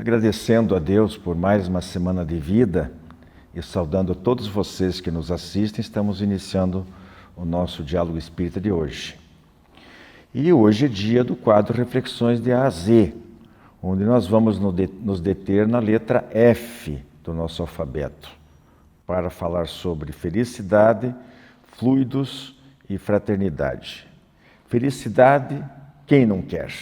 Agradecendo a Deus por mais uma semana de vida e saudando todos vocês que nos assistem, estamos iniciando o nosso Diálogo Espírita de hoje. E hoje é dia do quadro Reflexões de A a Z, onde nós vamos nos deter na letra F do nosso alfabeto, para falar sobre felicidade, fluidos e fraternidade. Felicidade, quem não quer?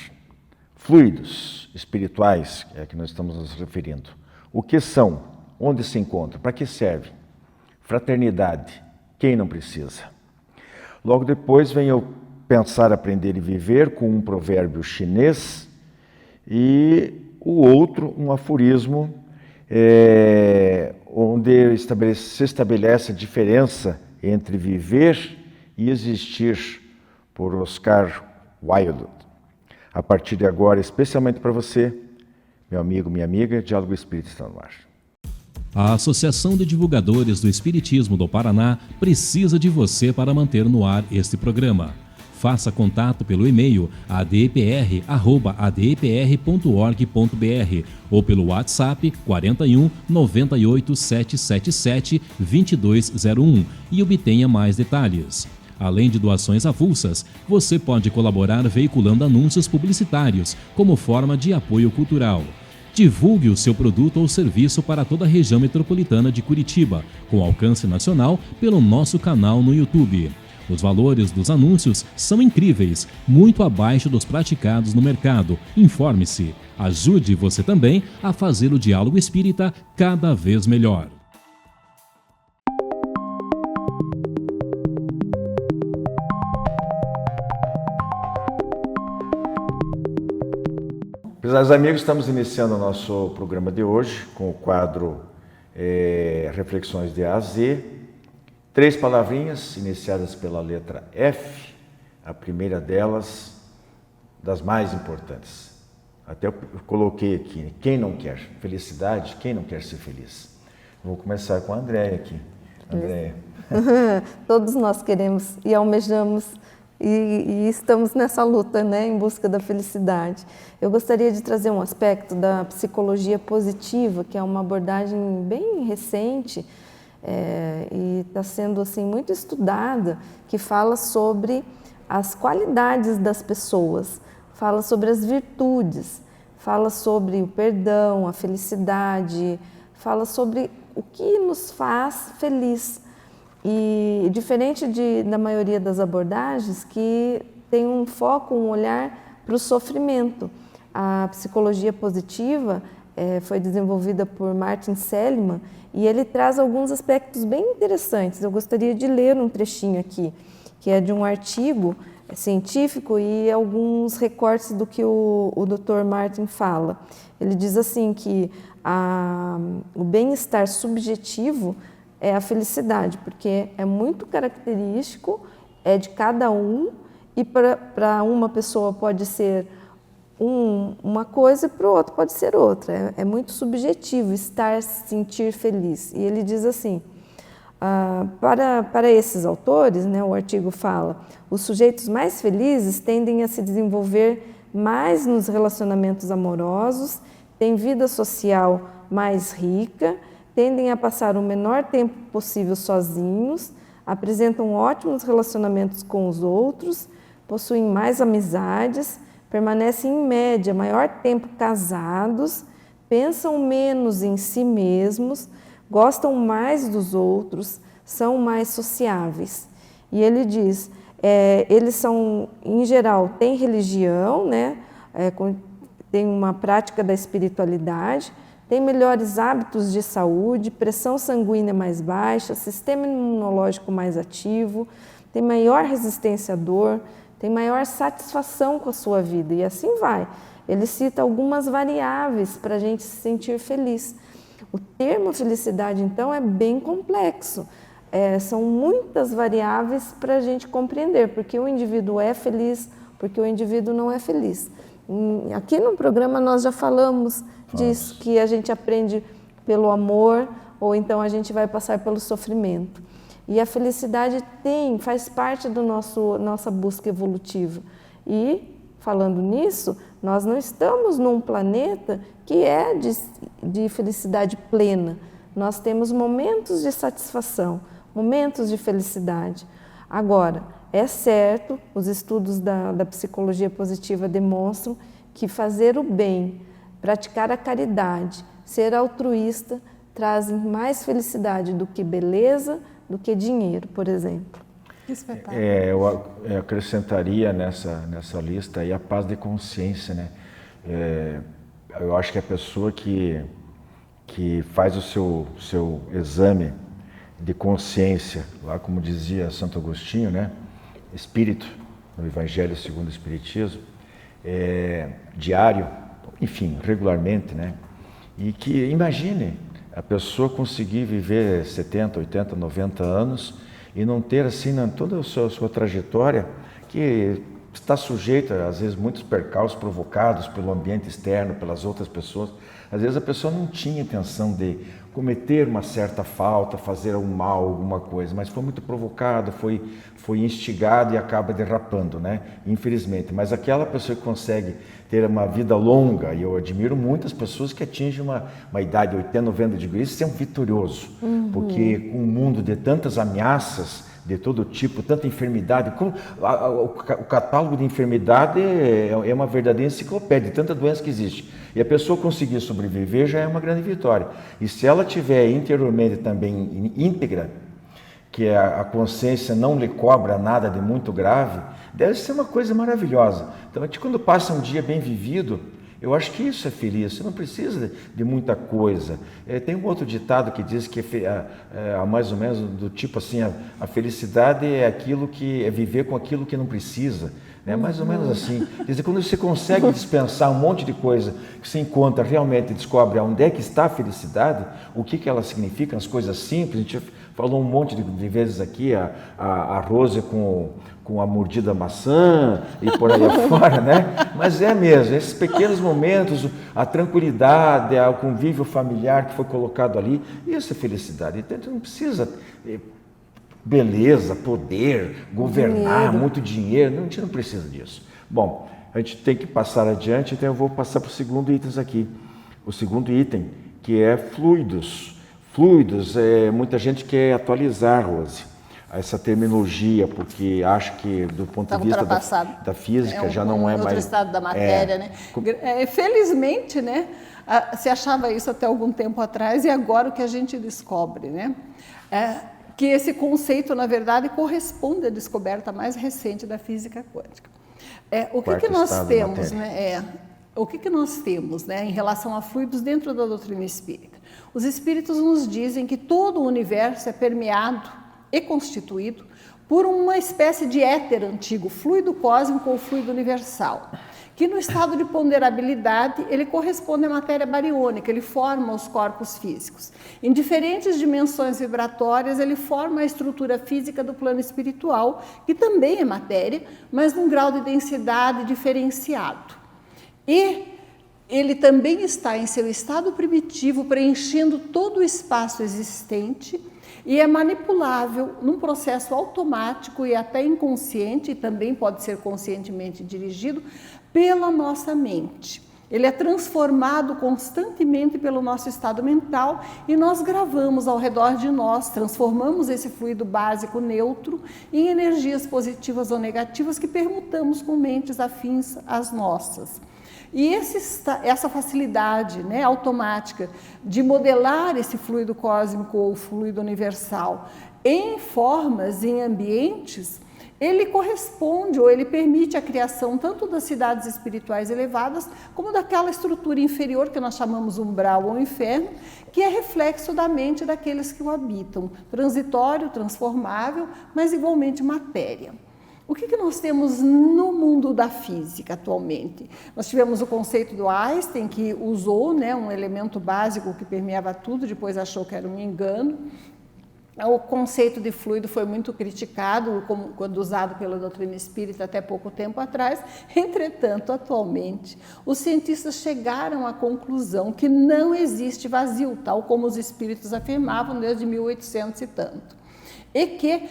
Fluidos espirituais, é a que nós estamos nos referindo. O que são? Onde se encontram? Para que servem? Fraternidade, quem não precisa? Logo depois vem o Pensar, Aprender e Viver, com um provérbio chinês, e o outro, um aforismo, onde se estabelece a diferença entre viver e existir, por Oscar Wilde. A partir de agora, especialmente para você, meu amigo, minha amiga, Diálogo Espírita está no ar. A Associação de Divulgadores do Espiritismo do Paraná precisa de você para manter no ar este programa. Faça contato pelo e-mail adpr@adpr.org.br ou pelo WhatsApp 41 98 777 2201 e obtenha mais detalhes. Além de doações avulsas, você pode colaborar veiculando anúncios publicitários como forma de apoio cultural. Divulgue o seu produto ou serviço para toda a região metropolitana de Curitiba, com alcance nacional, pelo nosso canal no YouTube. Os valores dos anúncios são incríveis, muito abaixo dos praticados no mercado. Informe-se. Ajude você também a fazer o Diálogo Espírita cada vez melhor. Prezados amigos, estamos iniciando o nosso programa de hoje com o quadro Reflexões de A a Z. 3 palavrinhas iniciadas pela letra F, a primeira delas, das mais importantes. Até eu coloquei aqui, quem não quer felicidade, quem não quer ser feliz? Vou começar com a Andréia aqui. Andréia. Todos nós queremos e almejamos e estamos nessa luta, né, em busca da felicidade. Eu gostaria de trazer um aspecto da psicologia positiva, que é uma abordagem bem recente, e está sendo assim muito estudada, que fala sobre as qualidades das pessoas, fala sobre as virtudes, fala sobre o perdão, a felicidade, fala sobre o que nos faz feliz. E diferente da maioria das abordagens, que tem um foco, um olhar para o sofrimento. A psicologia positiva foi desenvolvida por Martin Seligman e ele traz alguns aspectos bem interessantes. Eu gostaria de ler um trechinho aqui, que é de um artigo científico e alguns recortes do que o Dr. Martin fala. Ele diz assim que o bem-estar subjetivo é a felicidade, porque é muito característico, é de cada um, e para uma pessoa pode ser uma coisa e para o outro pode ser outra. É muito subjetivo sentir feliz. E ele diz assim, para esses autores, né, o artigo fala, os sujeitos mais felizes tendem a se desenvolver mais nos relacionamentos amorosos, têm vida social mais rica, tendem a passar o menor tempo possível sozinhos, apresentam ótimos relacionamentos com os outros, possuem mais amizades, permanecem em média maior tempo casados, pensam menos em si mesmos, gostam mais dos outros, são mais sociáveis. E ele diz, eles são, em geral, têm religião, né? Têm uma prática da espiritualidade, têm melhores hábitos de saúde, pressão sanguínea mais baixa, sistema imunológico mais ativo, têm maior resistência à dor, tem maior satisfação com a sua vida, e assim vai. Ele cita algumas variáveis para a gente se sentir feliz. O termo felicidade, então, é bem complexo. São muitas variáveis para a gente compreender, porque o indivíduo é feliz, porque o indivíduo não é feliz. Aqui no programa nós já falamos disso, que a gente aprende pelo amor, ou então a gente vai passar pelo sofrimento. E a felicidade faz parte da nossa busca evolutiva. E falando nisso, nós não estamos num planeta que é de felicidade plena. Nós temos momentos de satisfação, momentos de felicidade. Agora, é certo, os estudos da psicologia positiva demonstram que fazer o bem, praticar a caridade, ser altruísta, trazem mais felicidade do que beleza, do que dinheiro, por exemplo. Que espetáculo. Eu acrescentaria nessa lista aí a paz de consciência, né? Eu acho que a pessoa que faz o seu exame de consciência, lá como dizia Santo Agostinho, né? Espírito, no Evangelho segundo o Espiritismo, diário, enfim, regularmente, né? E que, imagine, a pessoa conseguir viver 70, 80, 90 anos e não ter, assim, toda a sua trajetória, que está sujeita, às vezes, muitos percalços provocados pelo ambiente externo, pelas outras pessoas. Às vezes a pessoa não tinha intenção de cometer uma certa falta, fazer um mal, alguma coisa, mas foi muito provocado, foi instigado e acaba derrapando, né? Infelizmente. Mas aquela pessoa que consegue ter uma vida longa, e eu admiro muitas pessoas que atingem uma idade de 80, 90, digo, isso é um vitorioso, porque com um mundo de tantas ameaças, de todo tipo, tanta enfermidade, o catálogo de enfermidade é uma verdadeira enciclopédia de tanta doença que existe. E a pessoa conseguir sobreviver já é uma grande vitória. E se ela tiver interiormente também íntegra, que a consciência não lhe cobra nada de muito grave, deve ser uma coisa maravilhosa. Então, a gente, quando passa um dia bem vivido, eu acho que isso é feliz, você não precisa de muita coisa. Tem um outro ditado que diz que mais ou menos do tipo assim, a felicidade é aquilo que é viver com aquilo que não precisa. É mais ou menos assim. Quer dizer, quando você consegue dispensar um monte de coisa que você encontra realmente, descobre onde é que está a felicidade, o que ela significa, as coisas simples. A gente falou um monte de vezes aqui, a Rose com a mordida maçã e por aí afora, né? Mas é mesmo, esses pequenos momentos, a tranquilidade, o convívio familiar que foi colocado ali, isso é felicidade. Então, a gente não precisa beleza, poder, governar, muito dinheiro, a gente não precisa disso. Bom, a gente tem que passar adiante, então eu vou passar para o segundo item aqui. O segundo item, que é fluidos. Fluidos, muita gente quer atualizar, Rose, essa terminologia, porque acha que do ponto de vista da física já não é mais... outro estado da matéria, né? Felizmente, né, se achava isso até algum tempo atrás, e agora o que a gente descobre, né? Que esse conceito, na verdade, corresponde à descoberta mais recente da física quântica. O que nós temos, né? O que nós temos, né, em relação a fluidos dentro da doutrina espírita? Os espíritos nos dizem que todo o universo é permeado e constituído por uma espécie de éter antigo, fluido cósmico ou fluido universal, que no estado de ponderabilidade ele corresponde à matéria bariônica, ele forma os corpos físicos. Em diferentes dimensões vibratórias, ele forma a estrutura física do plano espiritual, que também é matéria, mas num grau de densidade diferenciado. E ele também está em seu estado primitivo, preenchendo todo o espaço existente, e é manipulável num processo automático e até inconsciente, e também pode ser conscientemente dirigido pela nossa mente. Ele é transformado constantemente pelo nosso estado mental e nós gravamos ao redor de nós, transformamos esse fluido básico neutro em energias positivas ou negativas que permutamos com mentes afins às nossas. E essa facilidade, né, automática de modelar esse fluido cósmico ou fluido universal em formas, em ambientes, ele corresponde ou ele permite a criação tanto das cidades espirituais elevadas como daquela estrutura inferior que nós chamamos umbral ou inferno, que é reflexo da mente daqueles que o habitam, transitório, transformável, mas igualmente matéria. O que nós temos no mundo da física atualmente? Nós tivemos o conceito do Einstein, que usou, né, um elemento básico que permeava tudo, depois achou que era um engano. O conceito de fluido foi muito criticado, quando usado pela doutrina espírita até pouco tempo atrás. Entretanto, atualmente, os cientistas chegaram à conclusão que não existe vazio, tal como os espíritos afirmavam desde 1800 e tanto. E que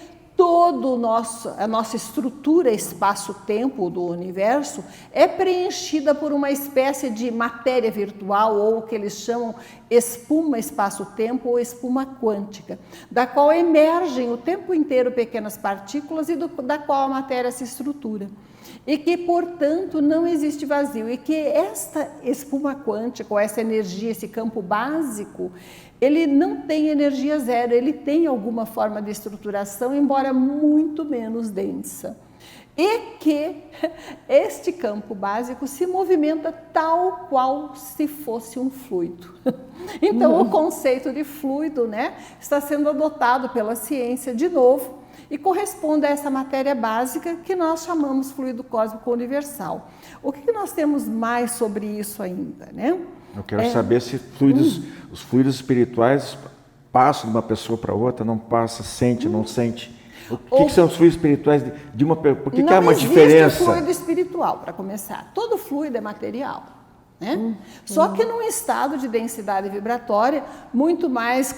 a nossa estrutura espaço-tempo do universo é preenchida por uma espécie de matéria virtual, ou o que eles chamam espuma espaço-tempo ou espuma quântica, da qual emergem o tempo inteiro pequenas partículas e da qual a matéria se estrutura. E que, portanto, não existe vazio, e que esta espuma quântica, ou essa energia, esse campo básico, ele não tem energia zero, ele tem alguma forma de estruturação, embora muito menos densa. E que este campo básico se movimenta tal qual se fosse um fluido. Então, o conceito de fluido, né, está sendo adotado pela ciência de novo, e corresponde a essa matéria básica que nós chamamos fluido cósmico universal. O que nós temos mais sobre isso ainda, né? Eu quero saber se os fluidos espirituais passam de uma pessoa para outra, não passa, sente, não sente. O que são os fluidos espirituais de uma pessoa? Por que há uma diferença? Não existe fluido espiritual, para começar. Todo fluido é material. Né? Só que num estado de densidade vibratória muito mais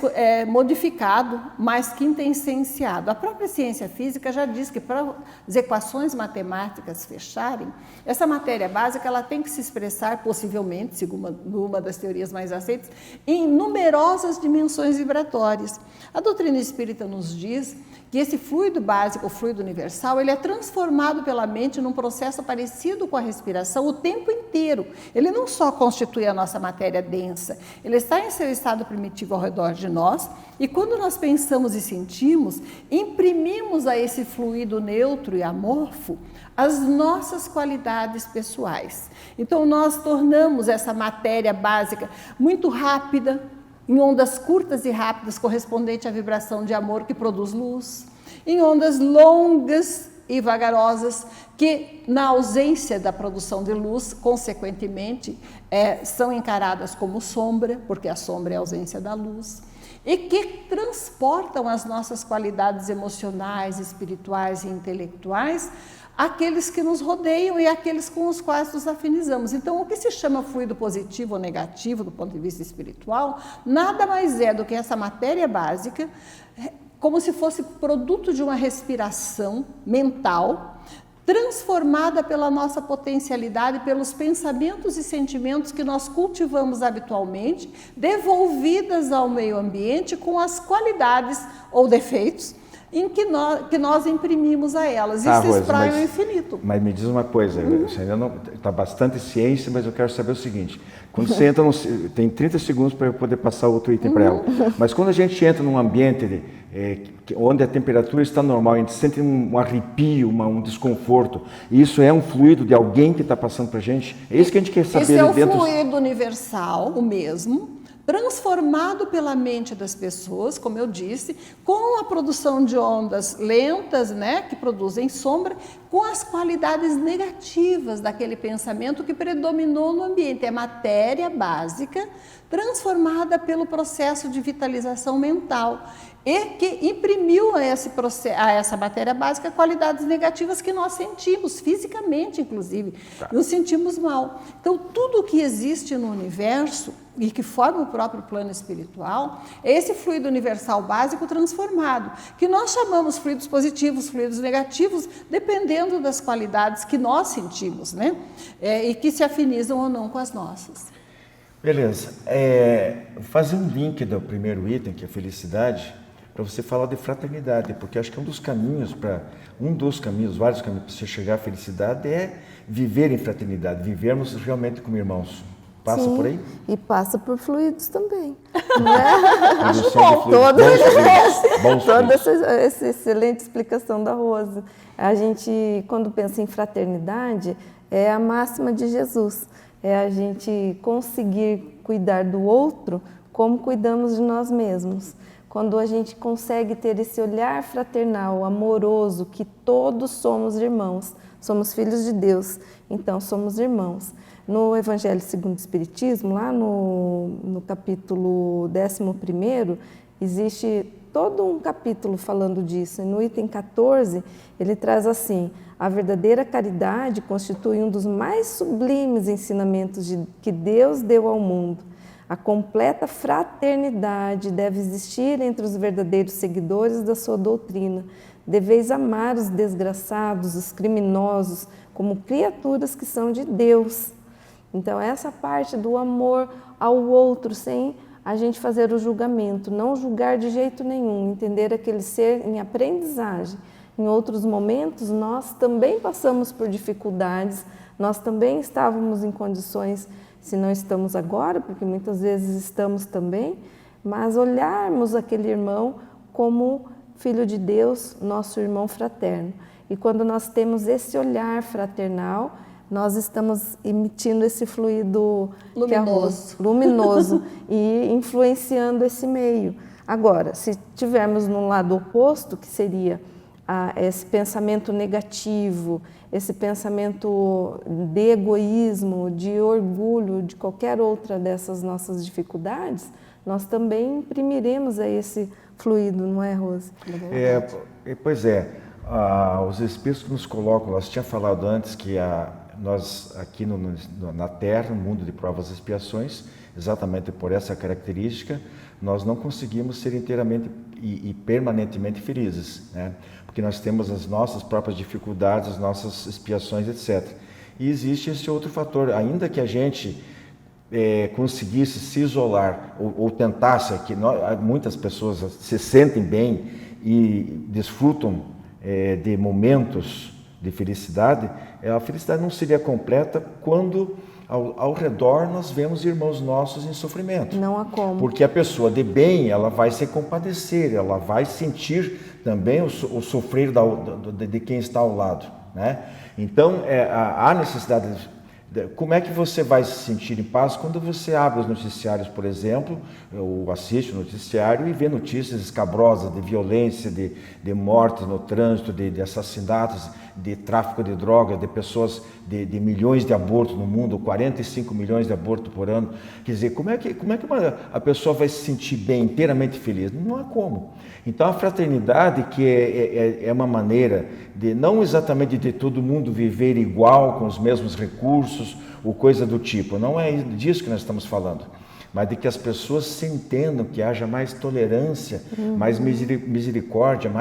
modificado, mais quintessenciado. A própria ciência física já diz que para as equações matemáticas fecharem, essa matéria básica ela tem que se expressar, possivelmente, segundo uma das teorias mais aceitas, em numerosas dimensões vibratórias. A doutrina espírita nos diz que esse fluido básico, o fluido universal, ele é transformado pela mente num processo parecido com a respiração o tempo inteiro. Ele não só constitui a nossa matéria densa, ele está em seu estado primitivo ao redor de nós, e quando nós pensamos e sentimos, imprimimos a esse fluido neutro e amorfo as nossas qualidades pessoais. Então, nós tornamos essa matéria básica muito rápida, em ondas curtas e rápidas, correspondente à vibração de amor que produz luz, em ondas longas e vagarosas, que, na ausência da produção de luz, consequentemente, são encaradas como sombra, porque a sombra é a ausência da luz, e que transportam as nossas qualidades emocionais, espirituais e intelectuais àqueles que nos rodeiam e àqueles com os quais nos afinizamos. Então, o que se chama fluido positivo ou negativo, do ponto de vista espiritual, nada mais é do que essa matéria básica, como se fosse produto de uma respiração mental, transformada pela nossa potencialidade, pelos pensamentos e sentimentos que nós cultivamos habitualmente, devolvidas ao meio ambiente com as qualidades ou defeitos em que nós imprimimos a elas. Isso espraia o infinito. Mas me diz uma coisa, você ainda não está bastante ciência, mas eu quero saber o seguinte: quando você entra, tem 30 segundos para eu poder passar outro item para ela, mas quando a gente entra num ambiente onde a temperatura está normal, a gente sente um arrepio, um desconforto, e isso é um fluido de alguém que está passando para a gente? É isso que a gente quer saber. Esse é o fluido universal, o mesmo, transformado pela mente das pessoas, como eu disse, com a produção de ondas lentas, né, que produzem sombra, com as qualidades negativas daquele pensamento que predominou no ambiente. É matéria básica transformada pelo processo de vitalização mental e que imprimiu a essa matéria básica qualidades negativas que nós sentimos, fisicamente inclusive, nos sentimos mal. Então, tudo o que existe no universo e que forma o próprio plano espiritual é esse fluido universal básico transformado, que nós chamamos fluidos positivos, fluidos negativos, dependendo das qualidades que nós sentimos, né? E que se afinizam ou não com as nossas. Beleza. Fazer um link do primeiro item, que é a felicidade, para você falar de fraternidade, porque acho que vários caminhos para você chegar à felicidade é viver em fraternidade, vivermos realmente como irmãos. Passa Sim, por aí? E passa por fluidos também. Né? Acho bom. Toda essa excelente explicação da Rosa. A gente, quando pensa em fraternidade, é a máxima de Jesus. É a gente conseguir cuidar do outro como cuidamos de nós mesmos. Quando a gente consegue ter esse olhar fraternal, amoroso, que todos somos irmãos, somos filhos de Deus, então somos irmãos. No Evangelho segundo o Espiritismo, lá no capítulo 11º, existe todo um capítulo falando disso. E no item 14, ele traz assim: a verdadeira caridade constitui um dos mais sublimes ensinamentos que Deus deu ao mundo. A completa fraternidade deve existir entre os verdadeiros seguidores da sua doutrina. deveis amar os desgraçados, os criminosos, como criaturas que são de Deus. Então, essa parte do amor ao outro, sem a gente fazer o julgamento, não julgar de jeito nenhum, entender aquele ser em aprendizagem. Em outros momentos, nós também passamos por dificuldades, nós também estávamos em condições, se não estamos agora, porque muitas vezes estamos também, mas olharmos aquele irmão como filho de Deus, nosso irmão fraterno. E quando nós temos esse olhar fraternal, nós estamos emitindo esse fluido luminoso e influenciando esse meio. Agora, se tivermos no lado oposto, que seria esse pensamento negativo, esse pensamento de egoísmo, de orgulho, de qualquer outra dessas nossas dificuldades, nós também imprimiremos a esse fluido, não é, Rose? Pois é, os Espíritos que nos colocam, nós tinha falado antes que nós aqui na Terra, no mundo de provas e expiações, exatamente por essa característica, nós não conseguimos ser inteiramente e permanentemente felizes, né? Porque nós temos as nossas próprias dificuldades, as nossas expiações, etc. E existe esse outro fator, ainda que a gente conseguisse se isolar ou tentasse, que muitas pessoas se sentem bem e desfrutam de momentos de felicidade, a felicidade não seria completa quando ao redor nós vemos irmãos nossos em sofrimento. Não há como. Porque a pessoa de bem, ela vai se compadecer, ela vai sentir também o sofrer de quem está ao lado, né? Então, há necessidade. Como é que você vai se sentir em paz quando você abre os noticiários, por exemplo, ou assiste o noticiário e vê notícias escabrosas de violência, de mortes no trânsito, de assassinatos, de tráfico de drogas, de pessoas, de milhões de abortos no mundo, 45 milhões de abortos por ano. Quer dizer, como é que a pessoa vai se sentir bem, inteiramente feliz? Não há como. Então, a fraternidade, que é uma maneira de, não exatamente de todo mundo viver igual, com os mesmos recursos, ou coisa do tipo, não é disso que nós estamos falando, mas de que as pessoas se entendam, que haja mais tolerância, mais misericórdia,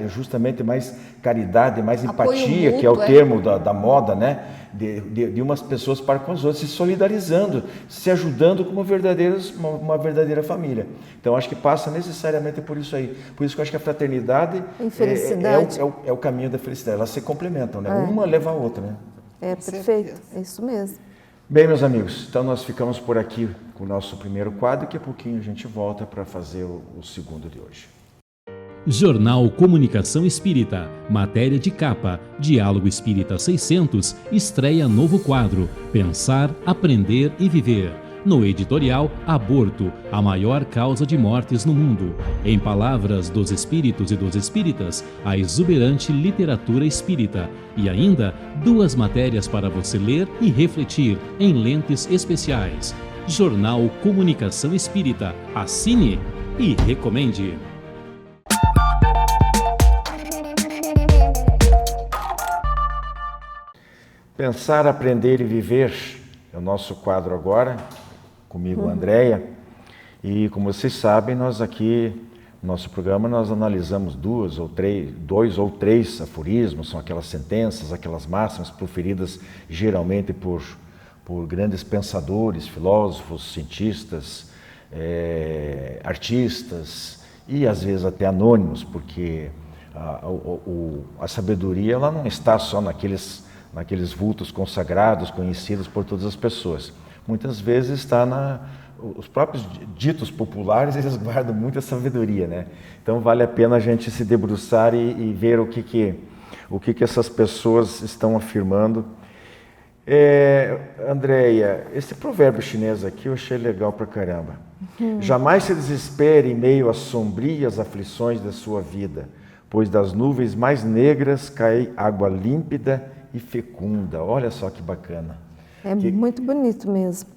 justamente mais caridade, mais empatia, que é o termo da moda, né? De umas pessoas para com as outras, se solidarizando, se ajudando como uma verdadeira família. Então, acho que passa necessariamente por isso aí. Por isso que eu acho que a fraternidade é o caminho da felicidade. Elas se complementam, né? Uma leva a outra, né? Perfeito, é isso mesmo. Bem, meus amigos, então nós ficamos por aqui com o nosso primeiro quadro, daqui a pouquinho a gente volta para fazer o segundo de hoje. Jornal Comunicação Espírita, matéria de capa, Diálogo Espírita 600, estreia novo quadro, Pensar, Aprender e Viver. No editorial, aborto, a maior causa de mortes no mundo. Em palavras dos espíritos e dos espíritas, a exuberante literatura espírita. E ainda, 2 matérias para você ler e refletir em lentes especiais. Jornal Comunicação Espírita. Assine e recomende. Pensar, Aprender e Viver é o nosso quadro agora. Comigo, Andréia, e como vocês sabem, nós aqui, no nosso programa, nós analisamos 2 ou 3 aforismos, são aquelas sentenças, aquelas máximas proferidas geralmente por grandes pensadores, filósofos, cientistas, artistas e às vezes até anônimos, porque a sabedoria ela não está só naqueles vultos consagrados, conhecidos por todas as pessoas. Muitas vezes está os próprios ditos populares, eles guardam muita sabedoria, né? Então vale a pena a gente se debruçar e ver o que essas pessoas estão afirmando. Andréia, esse provérbio chinês aqui eu achei legal pra caramba. Jamais se desespere em meio às sombrias aflições da sua vida, pois das nuvens mais negras cai água límpida e fecunda. Olha só que bacana. Muito bonito mesmo.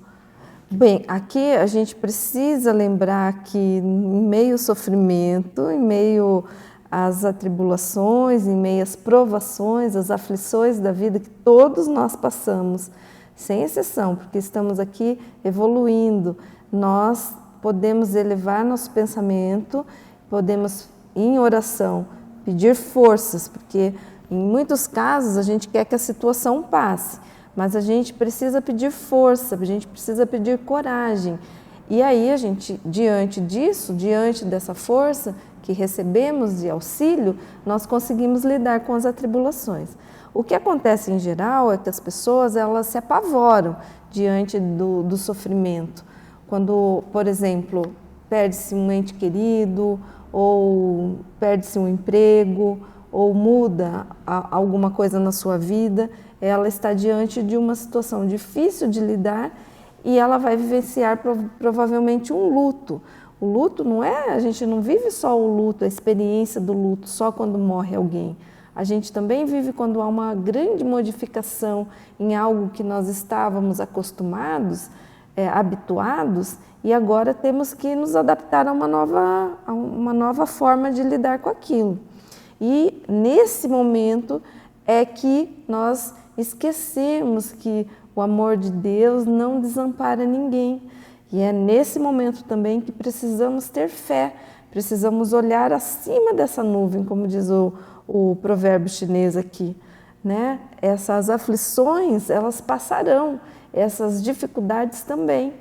Bem, aqui a gente precisa lembrar que em meio ao sofrimento, em meio às atribulações, em meio às provações, às aflições da vida que todos nós passamos, sem exceção, porque estamos aqui evoluindo, nós podemos elevar nosso pensamento, podemos, em oração, pedir forças, porque em muitos casos a gente quer que a situação passe, mas a gente precisa pedir força, a gente precisa pedir coragem. E aí a gente, diante disso, diante dessa força que recebemos de auxílio, nós conseguimos lidar com as atribulações. O que acontece em geral é que as pessoas elas se apavoram diante do sofrimento. Quando, por exemplo, perde-se um ente querido, ou perde-se um emprego, ou muda alguma coisa na sua vida, ela está diante de uma situação difícil de lidar e ela vai vivenciar provavelmente um luto. O luto não é, a gente não vive só o luto, a experiência do luto, só quando morre alguém. A gente também vive quando há uma grande modificação em algo que nós estávamos acostumados, habituados, e agora temos que nos adaptar a uma nova forma de lidar com aquilo. E nesse momento é que nós esquecemos que o amor de Deus não desampara ninguém. E é nesse momento também que precisamos ter fé, precisamos olhar acima dessa nuvem, como diz o provérbio chinês aqui, né? Essas aflições, elas passarão, essas dificuldades também.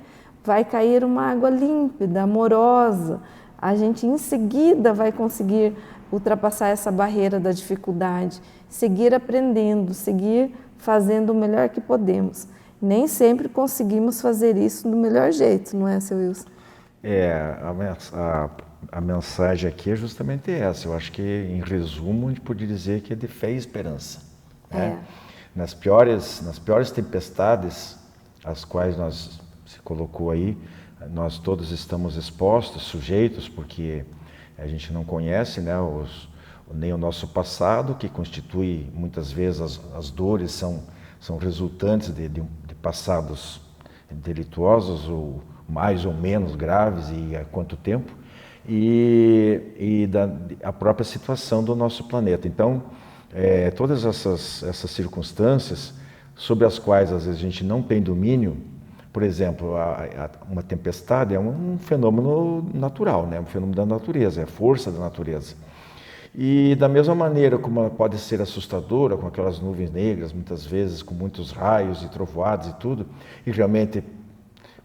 Vai cair uma água límpida, amorosa, a gente em seguida vai conseguir ultrapassar essa barreira da dificuldade, seguir aprendendo, seguir fazendo o melhor que podemos. Nem sempre conseguimos fazer isso do melhor jeito, não é, seu Wilson? A mensagem aqui é justamente essa. Eu acho que, em resumo, a gente pode dizer que é de fé e esperança. Né? Nas piores tempestades, às quais se colocou aí, nós todos estamos expostos, sujeitos, porque a gente não conhece, né, nem o nosso passado, que constitui, muitas vezes, as dores são resultantes de passados delituosos, ou mais ou menos graves, e há quanto tempo, e a própria situação do nosso planeta. Então, todas essas circunstâncias sobre as quais às vezes a gente não tem domínio, por exemplo, uma tempestade é um fenômeno natural, né? Um fenômeno da natureza, é a força da natureza. E da mesma maneira como ela pode ser assustadora, com aquelas nuvens negras, muitas vezes com muitos raios e trovoadas e tudo, e realmente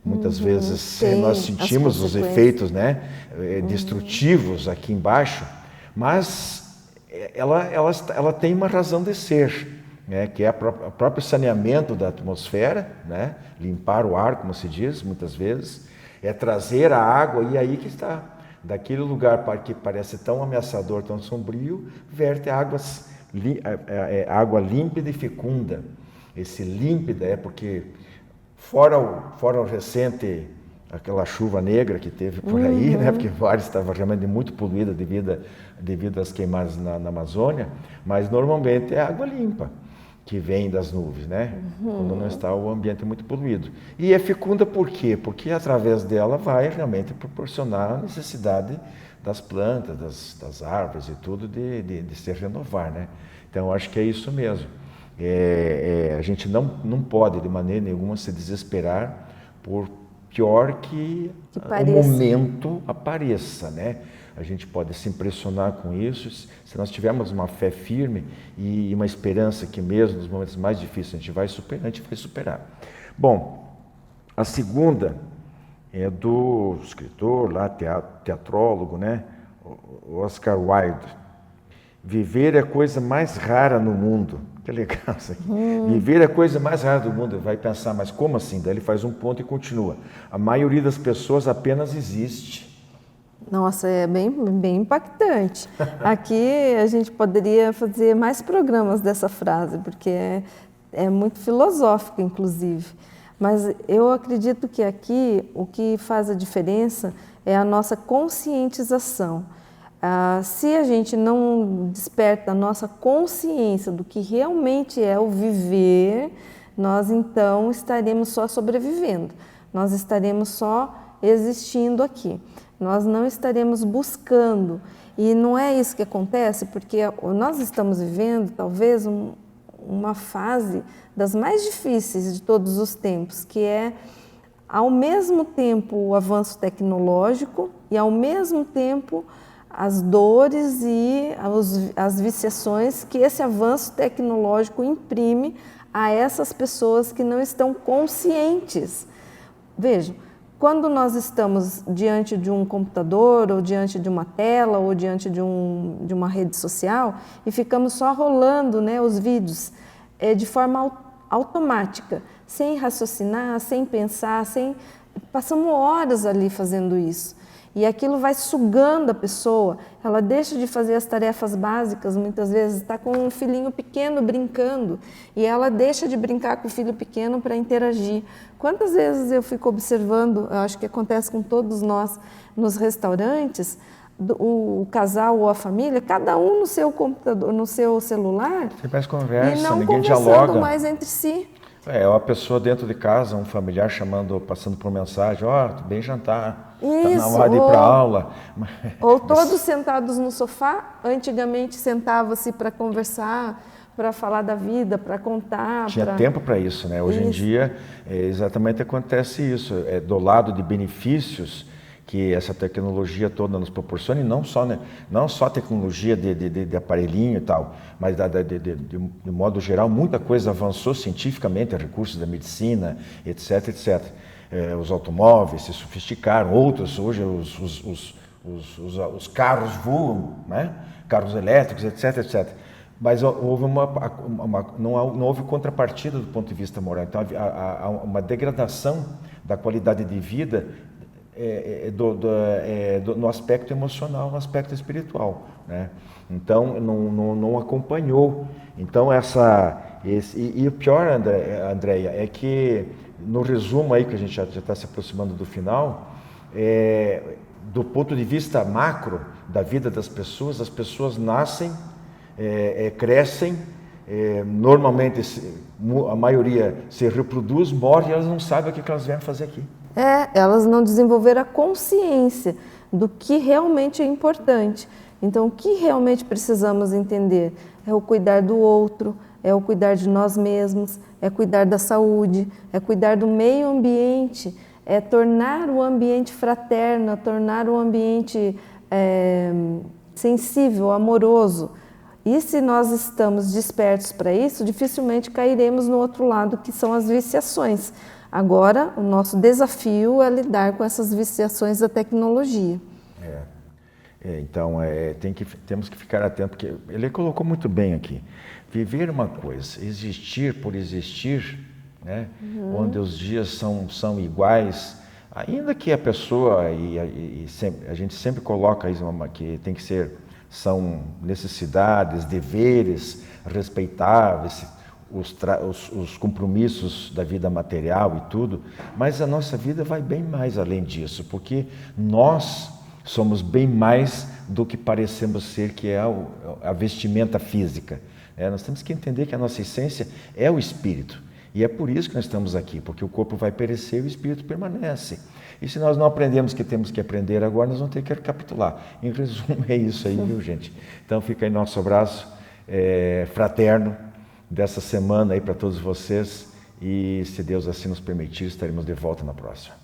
muitas vezes nós sentimos os efeitos, né, destrutivos aqui embaixo, mas ela tem uma razão de ser, né, que é o próprio saneamento da atmosfera, né, limpar o ar, como se diz muitas vezes, é trazer a água, e aí que está, daquele lugar que parece tão ameaçador, tão sombrio, verte água límpida e fecunda. Esse límpida é porque, fora o recente, aquela chuva negra que teve por aí, né, porque o ar estava realmente muito poluído devido às queimadas na Amazônia, mas normalmente é água limpa que vem das nuvens, né? Quando não está o ambiente muito poluído. E é fecunda por quê? Porque através dela vai realmente proporcionar a necessidade das plantas, das árvores e tudo de se renovar, né? Então, acho que é isso mesmo. A gente não pode, de maneira nenhuma, se desesperar por pior que o momento apareça, né? A gente pode se impressionar com isso se nós tivermos uma fé firme e uma esperança que mesmo nos momentos mais difíceis a gente vai superar. Bom, a segunda é do escritor lá, teatrólogo, né? Oscar Wilde. Viver é a coisa mais rara no mundo. Que legal isso aqui. Viver é a coisa mais rara do mundo. Vai pensar, mas como assim? Daí ele faz um ponto e continua. A maioria das pessoas apenas existe. Nossa, é bem impactante. Aqui a gente poderia fazer mais programas dessa frase, porque é muito filosófica, inclusive. Mas eu acredito que aqui o que faz a diferença é a nossa conscientização. Se a gente não desperta a nossa consciência do que realmente é o viver, nós então estaremos só sobrevivendo, nós estaremos só existindo aqui. Nós não estaremos buscando, e não é isso que acontece, porque nós estamos vivendo talvez uma fase das mais difíceis de todos os tempos, que é ao mesmo tempo o avanço tecnológico e ao mesmo tempo as dores e as viciações que esse avanço tecnológico imprime a essas pessoas que não estão conscientes. Vejam, quando nós estamos diante de um computador, ou diante de uma tela, ou diante de uma rede social, e ficamos só rolando, né, os vídeos de forma automática, sem raciocinar, sem pensar, passamos horas ali fazendo isso. E aquilo vai sugando a pessoa, ela deixa de fazer as tarefas básicas, muitas vezes está com um filhinho pequeno brincando, e ela deixa de brincar com o filho pequeno para interagir. Quantas vezes eu fico observando, eu acho que acontece com todos nós nos restaurantes, o casal ou a família, cada um no seu computador, no seu celular, tem mais conversa, e não ninguém conversando dialoga mais entre si. É uma pessoa dentro de casa, um familiar passando por mensagem, bem jantar, está na hora de ir para aula. Ou todos sentados no sofá, antigamente sentava-se para conversar, para falar da vida, para contar. Tinha tempo para isso, né? Hoje em dia, exatamente acontece isso, do lado de benefícios que essa tecnologia toda nos proporciona, e não só, né, não só a tecnologia de aparelhinho e tal, mas de modo geral, muita coisa avançou cientificamente, recursos da medicina, etc, etc. Os automóveis se sofisticaram, outros, hoje os carros voam, né? Carros elétricos, etc, etc. Mas houve não houve contrapartida do ponto de vista moral. Então, há uma degradação da qualidade de vida no aspecto emocional, no aspecto espiritual, né? Então não acompanhou. Então e o pior, Andréia, é que no resumo aí que a gente já está se aproximando do final, do ponto de vista macro da vida das pessoas, as pessoas nascem, crescem, normalmente a maioria se reproduz, morre e elas não sabem o que elas vêm fazer aqui. Elas não desenvolveram a consciência do que realmente é importante. Então, o que realmente precisamos entender é o cuidar do outro, é o cuidar de nós mesmos, é cuidar da saúde, é cuidar do meio ambiente, é tornar o ambiente fraterno, é tornar o ambiente sensível, amoroso. E se nós estamos despertos para isso, dificilmente cairemos no outro lado, que são as viciações. Agora, o nosso desafio é lidar com essas viciações da tecnologia. Então, temos que ficar atentos, porque ele colocou muito bem aqui. Viver uma coisa, existir por existir, né? Onde os dias são iguais, ainda que a pessoa, a gente sempre coloca isso, que tem que ser, são necessidades, deveres respeitáveis, os compromissos da vida material e tudo, mas a nossa vida vai bem mais além disso, porque nós somos bem mais do que parecemos ser, que é a vestimenta física. Nós temos que entender que a nossa essência é o espírito, e é por isso que nós estamos aqui, porque o corpo vai perecer e o espírito permanece. E se nós não aprendemos que temos que aprender agora, nós vamos ter que recapitular. Em resumo, é isso aí, viu, gente? Então fica aí nosso abraço fraterno dessa semana aí para todos vocês, e se Deus assim nos permitir, estaremos de volta na próxima.